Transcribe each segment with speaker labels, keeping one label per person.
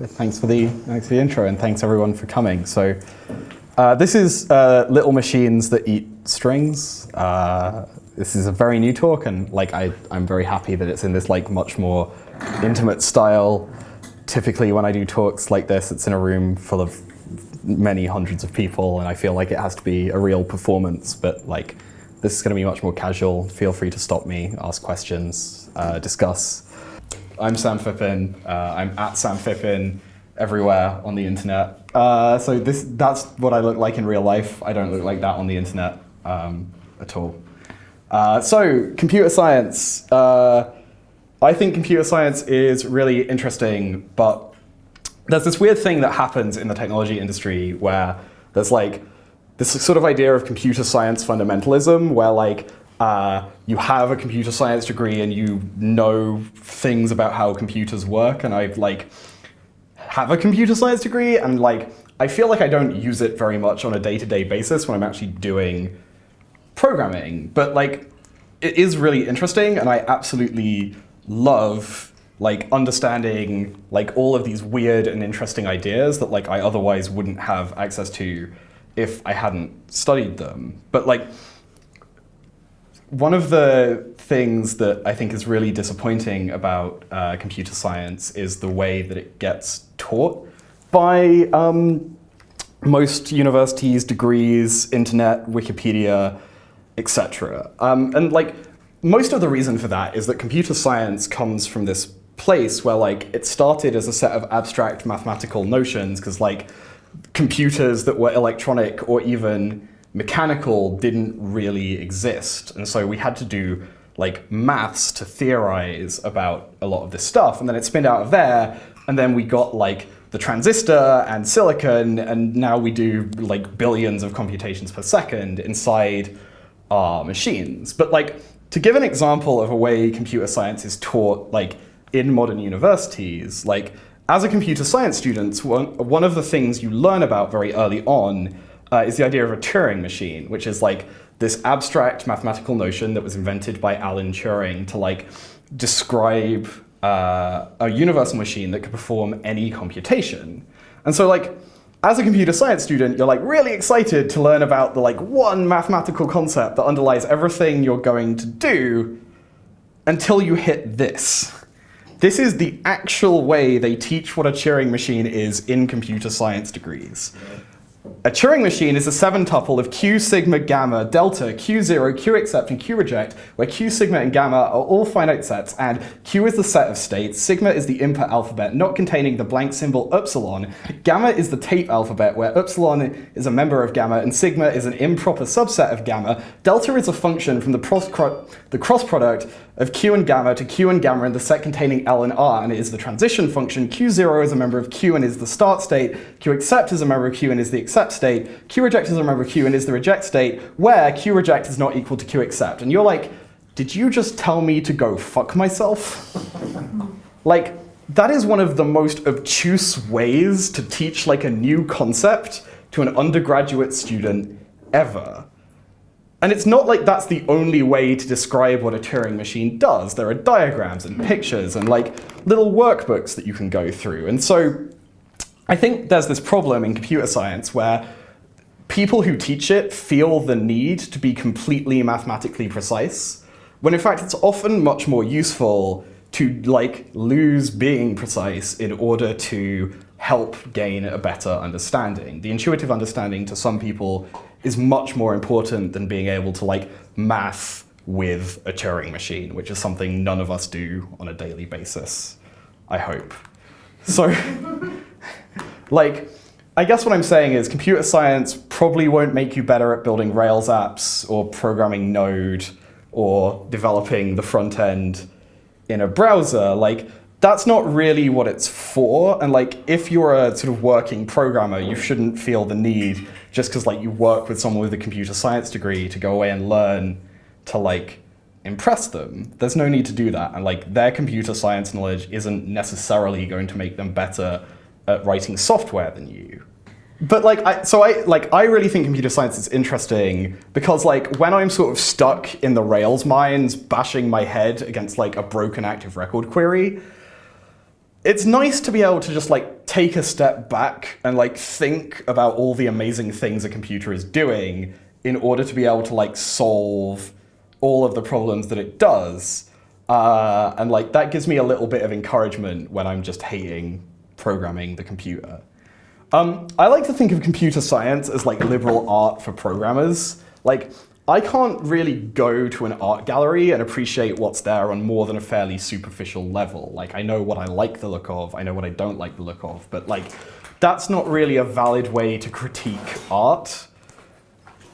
Speaker 1: Thanks for the intro, and thanks everyone for coming. So this is Little Machines That Eat Strings. This is a very new talk, and I'm very happy that it's in this much more intimate style. Typically when I do talks like this, it's in a room full of many hundreds of people, and I feel like it has to be a real performance, but this is going to be much more casual. Feel free to stop me, ask questions, discuss. I'm Sam Phippen. I'm at Sam Phippen everywhere on the internet. So that's what I look like in real life. I don't look like that on the internet at all. So computer science. I think computer science is really interesting, but there's this weird thing that happens in the technology industry where there's this sort of idea of computer science fundamentalism where you have a computer science degree and you know things about how computers work, and I have a computer science degree, and I feel like I don't use it very much on a day-to-day basis when I'm actually doing programming. But it is really interesting, and I absolutely love understanding all of these weird and interesting ideas that I otherwise wouldn't have access to if I hadn't studied them. But one of the things that I think is really disappointing about computer science is the way that it gets taught by most universities, degrees, internet, Wikipedia, etc. And most of the reason for that is that computer science comes from this place where it started as a set of abstract mathematical notions, because computers that were electronic or even mechanical didn't really exist, and so we had to do maths to theorize about a lot of this stuff, and then it spinned out of there, and then we got the transistor and silicon, and now we do billions of computations per second inside our machines. But to give an example of a way computer science is taught in modern universities, as a computer science student, one of the things you learn about very early on is the idea of a Turing machine, which is this abstract mathematical notion that was invented by Alan Turing to describe a universal machine that could perform any computation. And so as a computer science student, you're really excited to learn about the one mathematical concept that underlies everything you're going to do until you hit this. This is the actual way they teach what a Turing machine is in computer science degrees. A Turing machine is a 7-tuple of Q, sigma, gamma, delta, Q0, Q accept, and Q reject, where Q, sigma, and gamma are all finite sets, and Q is the set of states, sigma is the input alphabet not containing the blank symbol upsilon, gamma is the tape alphabet, where upsilon is a member of gamma, and sigma is an improper subset of gamma, delta is a function from the cross product of Q and gamma to Q and gamma in the set containing L and R, and it is the transition function. Q0 is a member of Q and is the start state. Q accept is a member of Q and is the accept state. Q reject is a member of Q and is the reject state, where Q reject is not equal to Q accept. And you're did you just tell me to go fuck myself? That is one of the most obtuse ways to teach a new concept to an undergraduate student ever. And it's not that's the only way to describe what a Turing machine does. There are diagrams and pictures and little workbooks that you can go through. And so I think there's this problem in computer science where people who teach it feel the need to be completely mathematically precise, when in fact it's often much more useful to lose being precise in order to help gain a better understanding. The intuitive understanding to some people is much more important than being able to math with a Turing machine, which is something none of us do on a daily basis, I hope. So, I guess what I'm saying is computer science probably won't make you better at building Rails apps or programming Node or developing the front end in a browser. That's not really what it's for, and if you're a sort of working programmer, you shouldn't feel the need, just because you work with someone with a computer science degree, to go away and learn to impress them. There's no need to do that, and their computer science knowledge isn't necessarily going to make them better at writing software than you. But I really think computer science is interesting because when I'm sort of stuck in the Rails mines bashing my head against a broken active record query, it's nice to be able to just like take a step back and like think about all the amazing things a computer is doing in order to be able to like solve all of the problems that it does. And like that gives me a little bit of encouragement when I'm just hating programming the computer. I like to think of computer science as like liberal art for programmers. Like, I can't really go to an art gallery and appreciate what's there on more than a fairly superficial level. Like, I know what I like the look of, I know what I don't like the look of, but like, that's not really a valid way to critique art.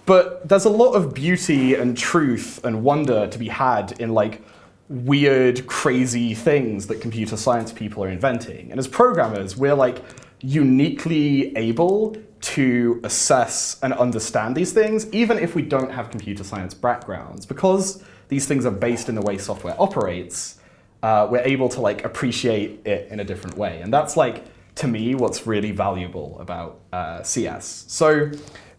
Speaker 1: But there's a lot of beauty and truth and wonder to be had in like weird, crazy things that computer science people are inventing. And as programmers, we're like uniquely able to assess and understand these things, even if we don't have computer science backgrounds. Because these things are based in the way software operates, we're able to like appreciate it in a different way. And that's like, to me, what's really valuable about CS. So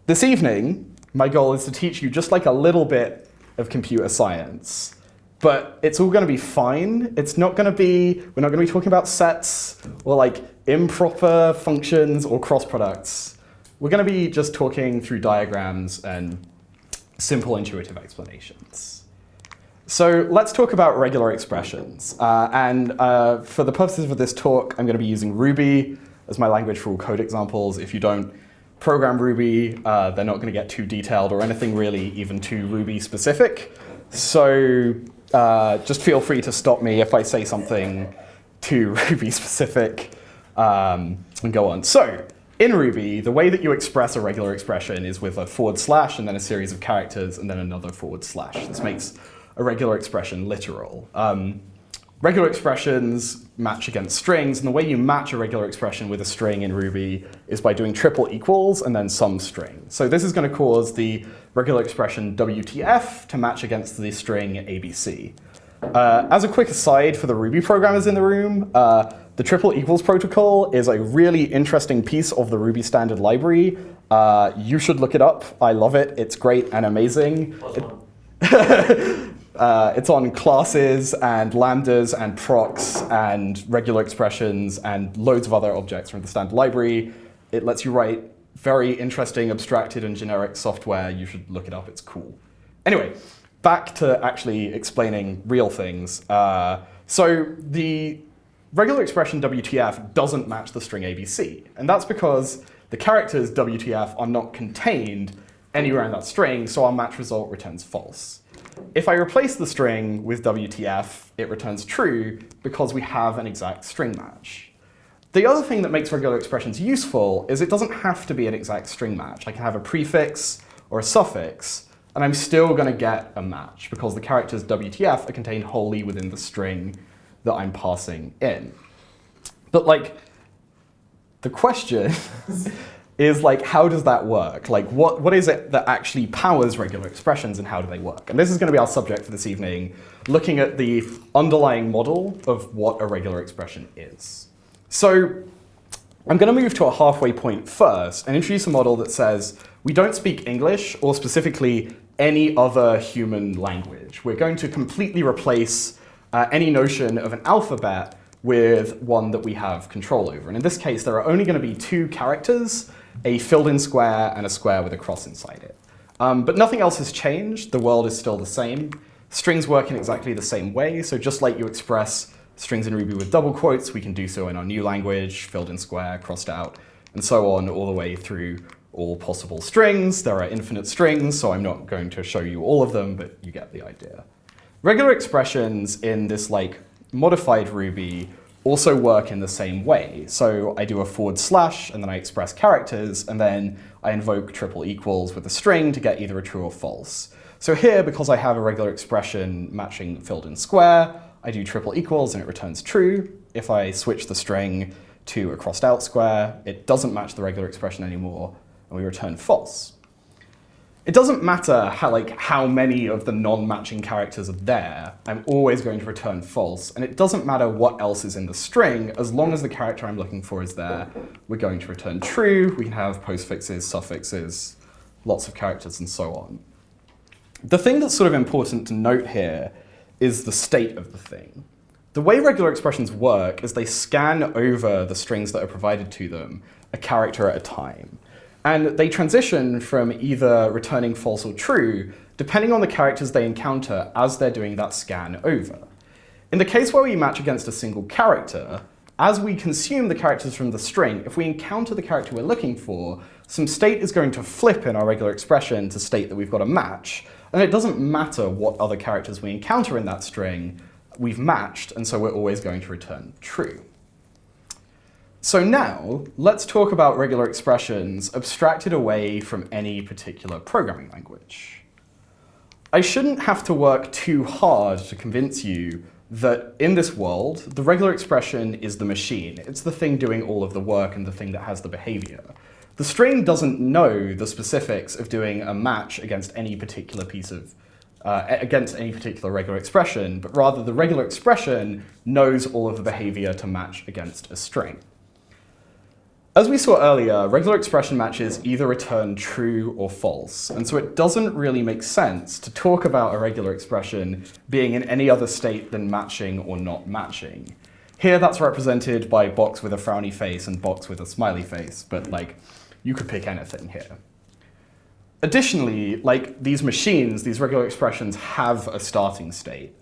Speaker 1: this evening, my goal is to teach you just like a little bit of computer science. But it's all going to be fine. It's not going to be, we're not going to be talking about sets or like improper functions or cross products. We're going to be just talking through diagrams and simple intuitive explanations. So let's talk about regular expressions. For the purposes of this talk, I'm going to be using Ruby as my language for all code examples. If you don't program Ruby, they're not going to get too detailed or anything really even too Ruby specific. So just feel free to stop me if I say something too Ruby specific and go on. So in Ruby, the way that you express a regular expression is with a / and then a series of characters and then another /. This makes a regular expression literal. Regular expressions match against strings, and the way you match a regular expression with a string in Ruby is by doing triple equals and then some string. So this is going to cause the regular expression WTF to match against the string ABC. As a quick aside for the Ruby programmers in the room, the triple equals protocol is a really interesting piece of the Ruby standard library. You should look it up. I love it. It's great and amazing. It's on classes and lambdas and procs and regular expressions and loads of other objects from the standard library. It lets you write very interesting, abstracted, and generic software. You should look it up. It's cool. Anyway, back to actually explaining real things. So the regular expression WTF doesn't match the string ABC. And that's because the characters WTF are not contained anywhere in that string, so our match result returns false. If I replace the string with WTF, it returns true because we have an exact string match. The other thing that makes regular expressions useful is it doesn't have to be an exact string match. I can have a prefix or a suffix, and I'm still going to get a match because the characters WTF are contained wholly within the string that I'm passing in. But like, the question is like, how does that work? Like, what is it that actually powers regular expressions and how do they work? And this is going to be our subject for this evening, looking at the underlying model of what a regular expression is. So I'm going to move to a halfway point first and introduce a model that says we don't speak English or specifically any other human language. We're going to completely replace any notion of an alphabet with one that we have control over. And in this case, there are only going to be two characters, a filled-in square and a square with a cross inside it. But nothing else has changed. The world is still the same. Strings work in exactly the same way. So just like you express strings in Ruby with double quotes, we can do so in our new language, filled-in square, crossed out, and so on, all the way through all possible strings. There are infinite strings, so I'm not going to show you all of them, but you get the idea. Regular expressions in this like modified Ruby also work in the same way. So I do a / and then I express characters, and then I invoke triple equals with a string to get either a true or false. So here, because I have a regular expression matching filled-in square, I do triple equals and it returns true. If I switch the string to a crossed out square, it doesn't match the regular expression anymore, and we return false. It doesn't matter how many of the non-matching characters are there, I'm always going to return false, and it doesn't matter what else is in the string, as long as the character I'm looking for is there, we're going to return true. We can have postfixes, suffixes, lots of characters, and so on. The thing that's sort of important to note here is the state of the thing. The way regular expressions work is they scan over the strings that are provided to them, a character at a time. And they transition from either returning false or true, depending on the characters they encounter as they're doing that scan over. In the case where we match against a single character, as we consume the characters from the string, if we encounter the character we're looking for, some state is going to flip in our regular expression to state that we've got a match. And it doesn't matter what other characters we encounter in that string, we've matched, and so we're always going to return true. So now, let's talk about regular expressions abstracted away from any particular programming language. I shouldn't have to work too hard to convince you that in this world, the regular expression is the machine. It's the thing doing all of the work and the thing that has the behavior. The string doesn't know the specifics of doing a match against any particular regular expression, but rather the regular expression knows all of the behavior to match against a string. As we saw earlier, regular expression matches either return true or false, and so it doesn't really make sense to talk about a regular expression being in any other state than matching or not matching. Here that's represented by box with a frowny face and box with a smiley face, but you could pick anything here. Additionally, these machines, these regular expressions have a starting state.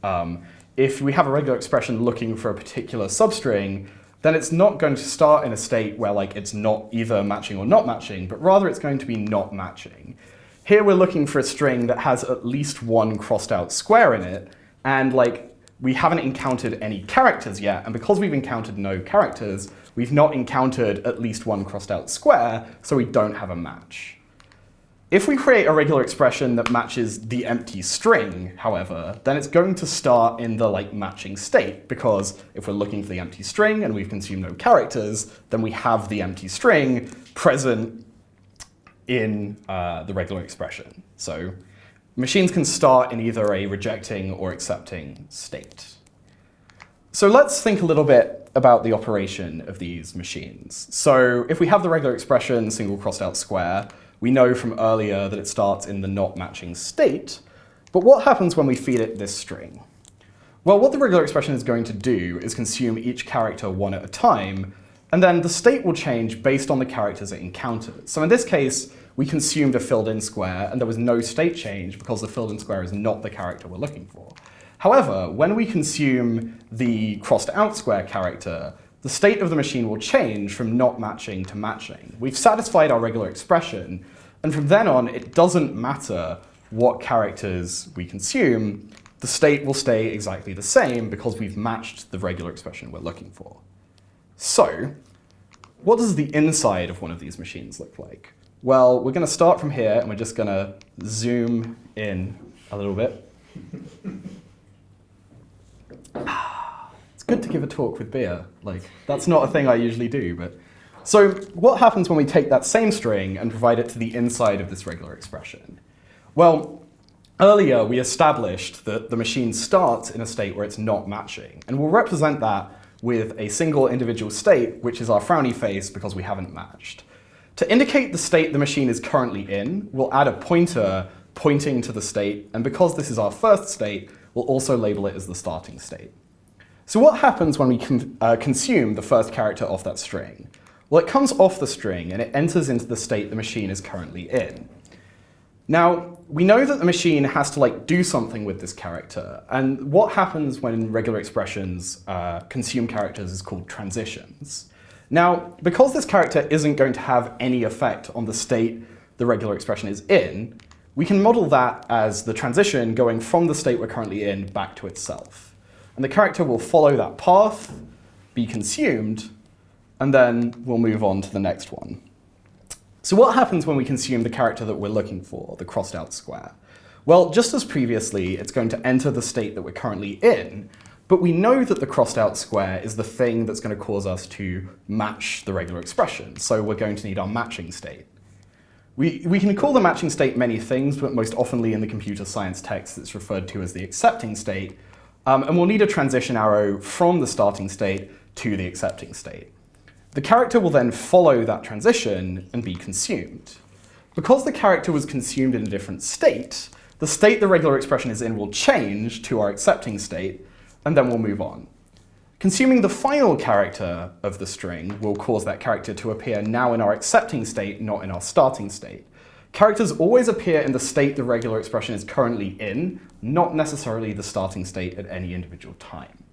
Speaker 1: If we have a regular expression looking for a particular substring, then it's not going to start in a state where it's not either matching or not matching, but rather it's going to be not matching. Here we're looking for a string that has at least one crossed out square in it, and we haven't encountered any characters yet, and because we've encountered no characters, we've not encountered at least one crossed out square, so we don't have a match. If we create a regular expression that matches the empty string, however, then it's going to start in the matching state, because if we're looking for the empty string and we've consumed no characters, then we have the empty string present in the regular expression. So machines can start in either a rejecting or accepting state. So let's think a little bit about the operation of these machines. So if we have the regular expression single crossed out square, we know from earlier that it starts in the not matching state, but what happens when we feed it this string? Well, what the regular expression is going to do is consume each character one at a time, and then the state will change based on the characters it encounters. So in this case, we consumed a filled-in square, and there was no state change because the filled-in square is not the character we're looking for. However, when we consume the crossed-out square character, the state of the machine will change from not matching to matching. We've satisfied our regular expression, and from then on, it doesn't matter what characters we consume, the state will stay exactly the same because we've matched the regular expression we're looking for. So, what does the inside of one of these machines look like? Well, we're going to start from here, and we're just going to zoom in a little bit. It's good to give a talk with beer. That's not a thing I usually do, but... So what happens when we take that same string and provide it to the inside of this regular expression? Well, earlier we established that the machine starts in a state where it's not matching, and we'll represent that with a single individual state, which is our frowny face because we haven't matched. To indicate the state the machine is currently in, we'll add a pointer pointing to the state, and because this is our first state, we'll also label it as the starting state. So what happens when we consume the first character off that string? Well, it comes off the string and it enters into the state the machine is currently in. Now, we know that the machine has to do something with this character, and what happens when regular expressions consume characters is called transitions. Now, because this character isn't going to have any effect on the state the regular expression is in, we can model that as the transition going from the state we're currently in back to itself. And the character will follow that path, be consumed, and then we'll move on to the next one. So what happens when we consume the character that we're looking for, the crossed out square? Well, just as previously, it's going to enter the state that we're currently in, but we know that the crossed out square is the thing that's going to cause us to match the regular expression, so we're going to need our matching state. We can call the matching state many things, but most oftenly in the computer science text it's referred to as the accepting state, and we'll need a transition arrow from the starting state to the accepting state. The character will then follow that transition and be consumed. Because the character was consumed in a different state, the state the regular expression is in will change to our accepting state, and then we'll move on. Consuming the final character of the string will cause that character to appear now in our accepting state, not in our starting state. Characters always appear in the state the regular expression is currently in, not necessarily the starting state at any individual time.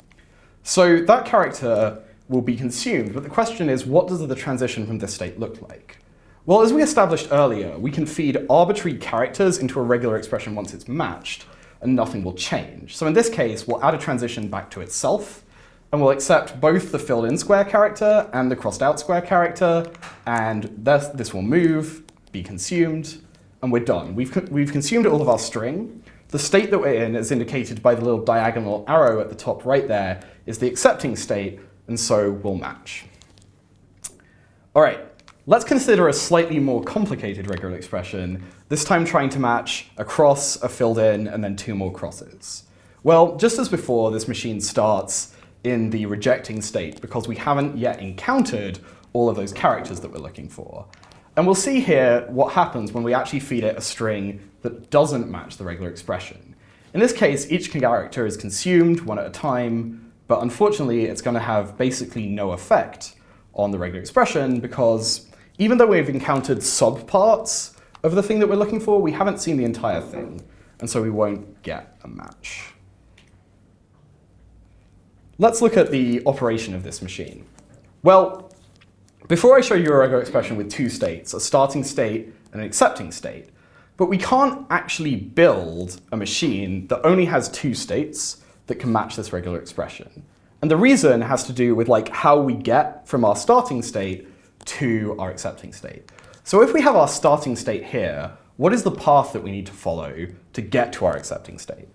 Speaker 1: So that character will be consumed, but the question is, what does the transition from this state look like? Well, as we established earlier, we can feed arbitrary characters into a regular expression once it's matched, and nothing will change. So in this case, we'll add a transition back to itself, and we'll accept both the filled-in square character and the crossed-out square character, and this will move, be consumed, and we're done. We've consumed all of our string. The state that we're in, as indicated by the little diagonal arrow at the top right there, is the accepting state, and so we'll match. All right, let's consider a slightly more complicated regular expression, this time trying to match a cross, a filled-in, and then two more crosses. Well, just as before, this machine starts in the rejecting state because we haven't yet encountered all of those characters that we're looking for. And we'll see here what happens when we actually feed it a string that doesn't match the regular expression. In this case, each character is consumed one at a time, but unfortunately it's going to have basically no effect on the regular expression because even though we've encountered subparts of the thing that we're looking for, we haven't seen the entire thing, and so we won't get a match. Let's look at the operation of this machine. Well, before I show you a regular expression with two states, a starting state and an accepting state, but we can't actually build a machine that only has two states that can match this regular expression. And the reason has to do with how we get from our starting state to our accepting state. So if we have our starting state here, what is the path that we need to follow to get to our accepting state?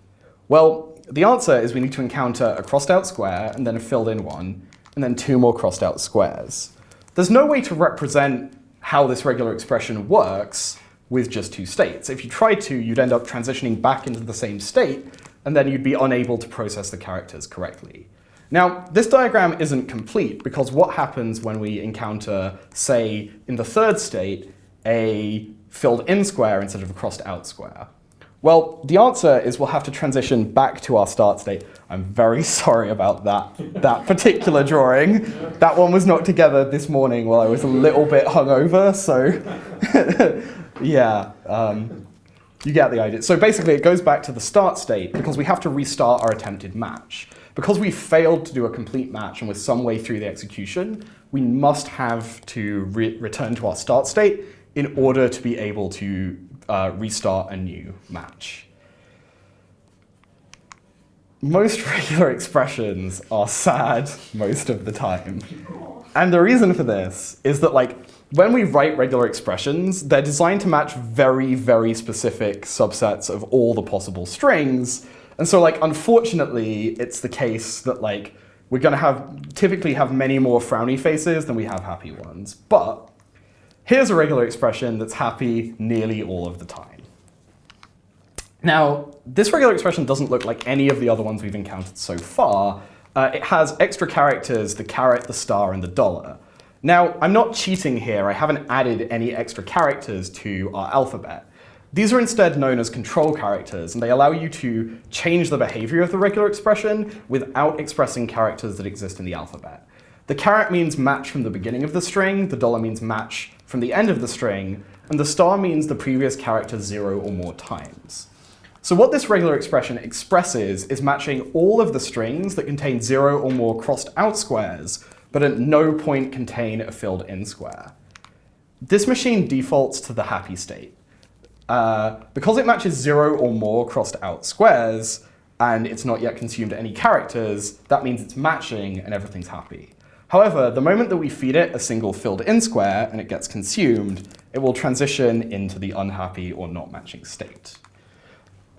Speaker 1: Well, the answer is we need to encounter a crossed out square and then a filled in one, and then two more crossed out squares. There's no way to represent how this regular expression works with just two states. If you tried to, you'd end up transitioning back into the same state, and then you'd be unable to process the characters correctly. Now, this diagram isn't complete because what happens when we encounter, say, in the third state, a filled in square instead of a crossed out square? Well, the answer is we'll have to transition back to our start state. I'm very sorry about that particular drawing. That one was knocked together this morning while I was a little bit hungover, so yeah, you get the idea. So basically it goes back to the start state because we have to restart our attempted match. Because we failed to do a complete match and we're some way through the execution, we must have to return to our start state in order to be able to restart a new match. Most regular expressions are sad most of the time. And the reason for this is that when we write regular expressions, they're designed to match very, very specific subsets of all the possible strings. And so unfortunately, it's the case that we're going to typically have many more frowny faces than we have happy ones. But here's a regular expression that's happy nearly all of the time. Now, this regular expression doesn't look like any of the other ones we've encountered so far. It has extra characters, the caret, the star, and the dollar. Now, I'm not cheating here. I haven't added any extra characters to our alphabet. These are instead known as control characters, and they allow you to change the behavior of the regular expression without expressing characters that exist in the alphabet. The caret means match from the beginning of the string, the dollar means match from the end of the string, and the star means the previous character 0 or more times. So what this regular expression expresses is matching all of the strings that contain 0 or more crossed out squares, but at no point contain a filled in square. This machine defaults to the happy state. Because it matches 0 or more crossed out squares, and it's not yet consumed any characters, that means it's matching and everything's happy. However, the moment that we feed it a single filled in square and it gets consumed, it will transition into the unhappy or not matching state.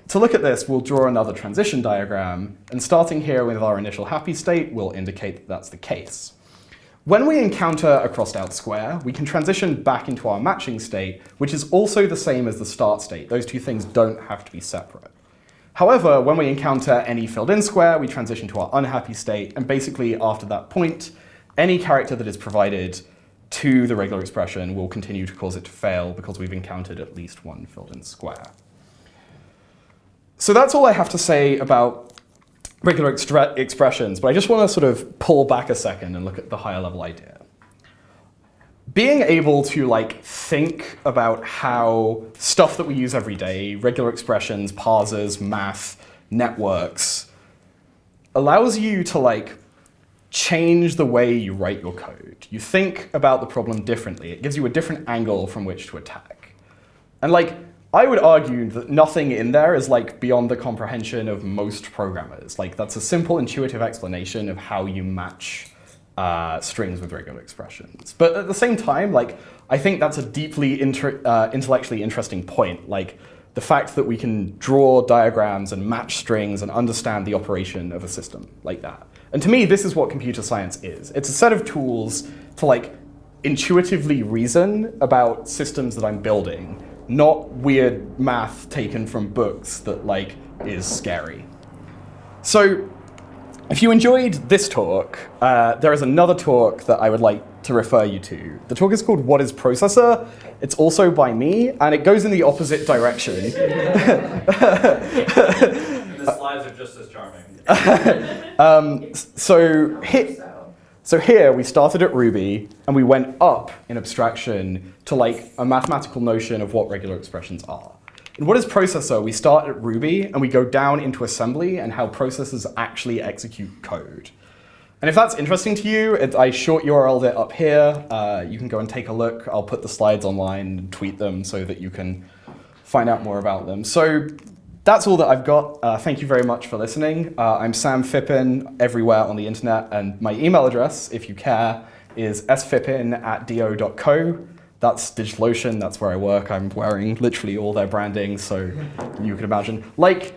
Speaker 1: To look at this, we'll draw another transition diagram, and starting here with our initial happy state, we'll indicate that that's the case. When we encounter a crossed out square, we can transition back into our matching state, which is also the same as the start state. Those two things don't have to be separate. However, when we encounter any filled in square, we transition to our unhappy state, and basically after that point, any character that is provided to the regular expression will continue to cause it to fail because we've encountered at least one filled in square. So that's all I have to say about regular expressions, but I just want to sort of pull back a second and look at the higher level idea. Being able to like think about how stuff that we use every day, regular expressions, parsers, math, networks, allows you to like change the way you write your code. You think about the problem differently. It gives you a different angle from which to attack. And like, I would argue that nothing in there is like beyond the comprehension of most programmers. Like, that's a simple, intuitive explanation of how you match strings with regular expressions. But at the same time, like, I think that's a deeply intellectually interesting point. Like, the fact that we can draw diagrams and match strings and understand the operation of a system like that. And to me, this is what computer science is. It's a set of tools to like intuitively reason about systems that I'm building, not weird math taken from books that like is scary. So if you enjoyed this talk, there is another talk that I would like to refer you to. The talk is called What is Processor? It's also by me, and it goes in the opposite direction.
Speaker 2: The slides are just as charming.
Speaker 1: So here we started at Ruby, and we went up in abstraction to like a mathematical notion of what regular expressions are. In What is Processor, we start at Ruby, and we go down into assembly and how processors actually execute code. And if that's interesting to you, I short URL'd it up here. You can go and take a look. I'll put the slides online and tweet them so that you can find out more about them. So that's all that I've got. Thank you very much for listening. I'm Sam Phippen everywhere on the internet, and my email address, if you care, is sfippen@do.co. That's DigitalOcean, that's where I work. I'm wearing literally all their branding, so you can imagine. Like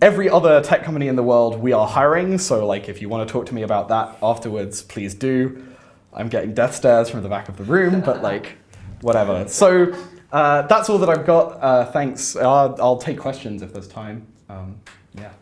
Speaker 1: every other tech company in the world, we are hiring, so like if you want to talk to me about that afterwards, please do. I'm getting death stares from the back of the room, but like, whatever. So that's all that I've got. Thanks. I'll take questions if there's time. Yeah.